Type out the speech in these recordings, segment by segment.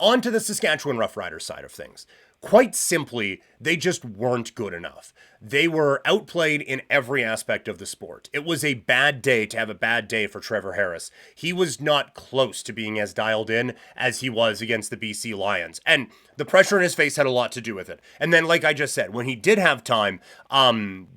On to the Saskatchewan Roughriders side of things. Quite simply, they just weren't good enough. They were outplayed in every aspect of the sport. It was a bad day to have a bad day for Trevor Harris. He was not close to being as dialed in as he was against the BC Lions. And the pressure in his face had a lot to do with it. And then, like I just said, when he did have time,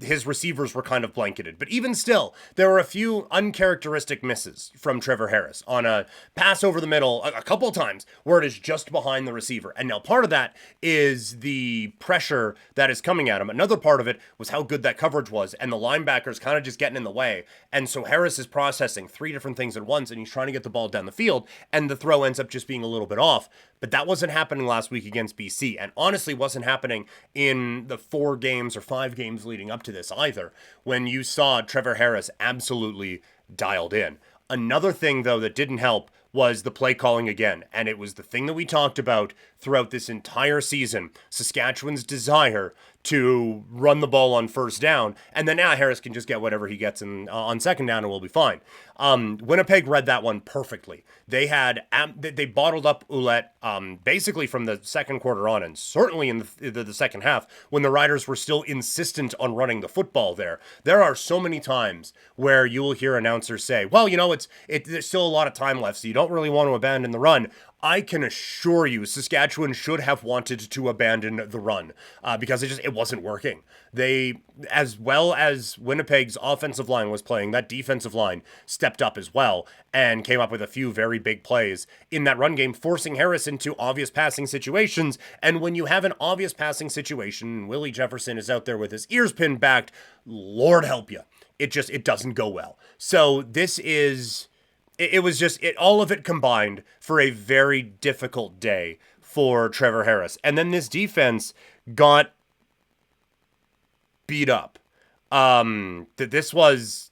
his receivers were kind of blanketed. But even still, there were a few uncharacteristic misses from Trevor Harris on a pass over the middle a couple of times where it is just behind the receiver. And now part of that is the pressure that is coming at him. Another part of it was how good that coverage was, and the linebackers kind of just getting in the way. And so Harris is processing three different things at once, and he's trying to get the ball down the field, and the throw ends up just being a little bit off. But that wasn't happening last week against BC, and honestly wasn't happening in the 4 games or 5 games leading up to this either, when you saw Trevor Harris absolutely dialed in. Another thing, though, that didn't help was the play calling again, and it was the thing that we talked about throughout this entire season, Saskatchewan's desire to run the ball on first down, and then now Harris can just get whatever he gets on second down and we'll be fine. Winnipeg read that one perfectly. They bottled up Ouellette basically from the second quarter on, and certainly in the second half when the Riders were still insistent on running the football there. There are so many times where you will hear announcers say, well, there's still a lot of time left, so you don't really want to abandon the run. I can assure you Saskatchewan should have wanted to abandon the run because it wasn't working. They, as well as Winnipeg's offensive line was playing, that defensive line stepped up as well and came up with a few very big plays in that run game, forcing Harris into obvious passing situations. And when you have an obvious passing situation, Willie Jefferson is out there with his ears pinned back, Lord help you. It doesn't go well. So this is... It was just all of it combined for a very difficult day for Trevor Harris. And then this defense got beat up. This was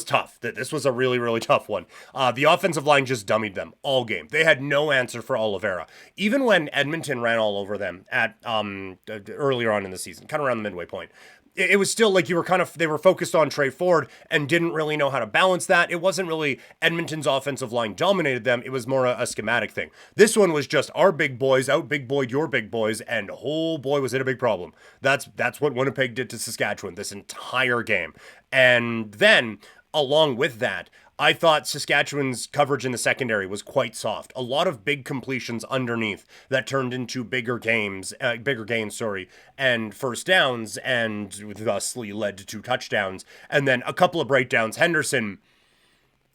tough. This was a really, really tough one. The offensive line just dummied them all game. They had no answer for Oliveira. Even when Edmonton ran all over them at earlier on in the season, kind of around the midway point, it was still like they were focused on Trey Ford and didn't really know how to balance that. It wasn't really Edmonton's offensive line dominated them. It was more a schematic thing. This one was just our big boys out big boyed your big boys, and oh boy, was it a big problem. That's what Winnipeg did to Saskatchewan this entire game. And then, along with that, I thought Saskatchewan's coverage in the secondary was quite soft. A lot of big completions underneath that turned into bigger gains, and first downs, and thusly led to 2 touchdowns. And then a couple of breakdowns. Henderson,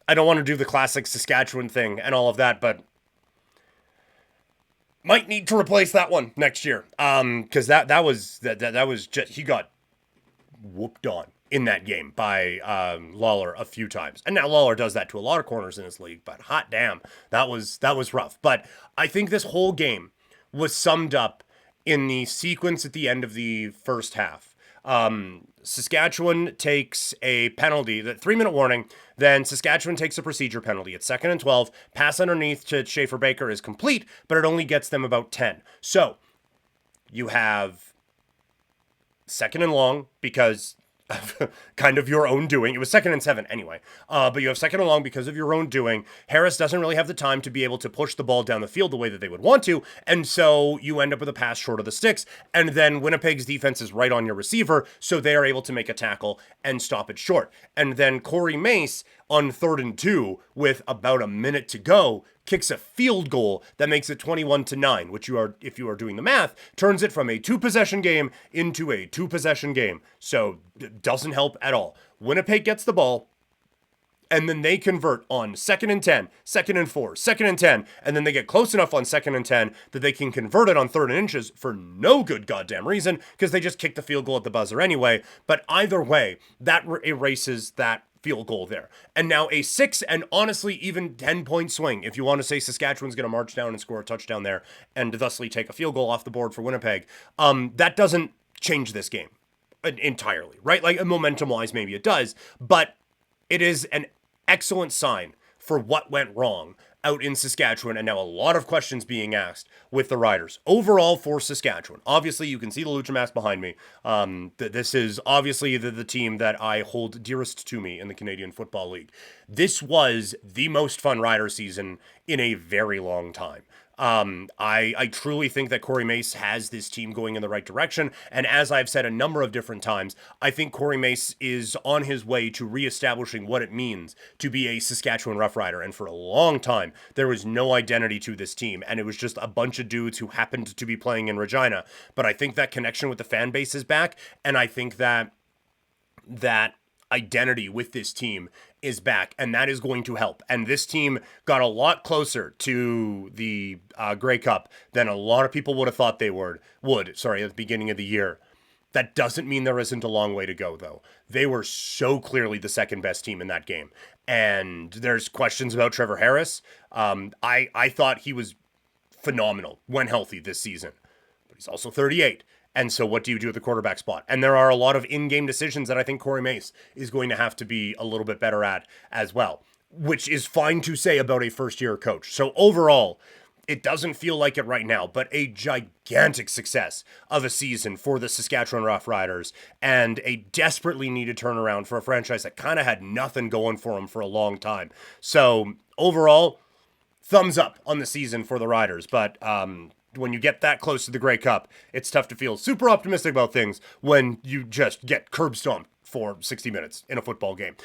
I don't want to do the classic Saskatchewan thing and all of that, but might need to replace that one next year. Because that was just, he got whooped on in that game by Lawler a few times. And now Lawler does that to a lot of corners in this league, but hot damn, that was rough. But I think this whole game was summed up in the sequence at the end of the first half. Saskatchewan takes a penalty, the 3-minute warning, then Saskatchewan takes a procedure penalty. It's 2nd and 12, pass underneath to Schaefer Baker is complete, but it only gets them about 10. So you have 2nd and long because kind of your own doing. It was 2nd and 7 anyway. But you have 2nd and long because of your own doing. Harris doesn't really have the time to be able to push the ball down the field the way that they would want to. And so you end up with a pass short of the sticks. And then Winnipeg's defense is right on your receiver. So they are able to make a tackle and stop it short. And then Corey Mace on 3rd and 2 with about a minute to go kicks a field goal that makes it 21-9, which if you are doing the math, turns it from a 2-possession game into a 2-possession game. So it doesn't help at all. Winnipeg gets the ball, and then they convert on 2nd and 10, 2nd and 4, 2nd and 10, and then they get close enough on 2nd and 10 that they can convert it on 3rd and inches for no good goddamn reason, because they just kicked the field goal at the buzzer anyway. But either way, that erases that field goal there. And now a 6 and honestly even 10-point swing, if you want to say Saskatchewan's going to march down and score a touchdown there and thusly take a field goal off the board for Winnipeg, that doesn't change this game entirely, right? Like momentum-wise, maybe it does, but it is an excellent sign for what went wrong out in Saskatchewan, and now a lot of questions being asked with the Riders. Overall for Saskatchewan, obviously you can see the Lucha mask behind me. This is obviously the team that I hold dearest to me in the Canadian Football League. This was the most fun Rider season in a very long time. I truly think that Corey Mace has this team going in the right direction. And as I've said a number of different times, I think Corey Mace is on his way to reestablishing what it means to be a Saskatchewan Roughrider. And for a long time, there was no identity to this team. And it was just a bunch of dudes who happened to be playing in Regina. But I think that connection with the fan base is back. And I think that identity with this team is back, and that is going to help. And this team got a lot closer to the Grey Cup than a lot of people would have thought they would, at the beginning of the year. That doesn't mean there isn't a long way to go, though. They were so clearly the second best team in that game. And there's questions about Trevor Harris. I thought he was phenomenal when healthy this season, but he's also 38. And so what do you do at the quarterback spot? And there are a lot of in-game decisions that I think Corey Mace is going to have to be a little bit better at as well, which is fine to say about a first-year coach. So overall, it doesn't feel like it right now, but a gigantic success of a season for the Saskatchewan Roughriders and a desperately needed turnaround for a franchise that kind of had nothing going for them for a long time. So overall, thumbs up on the season for the Riders, but when you get that close to the Grey Cup, it's tough to feel super optimistic about things when you just get curb stomped for 60 minutes in a football game.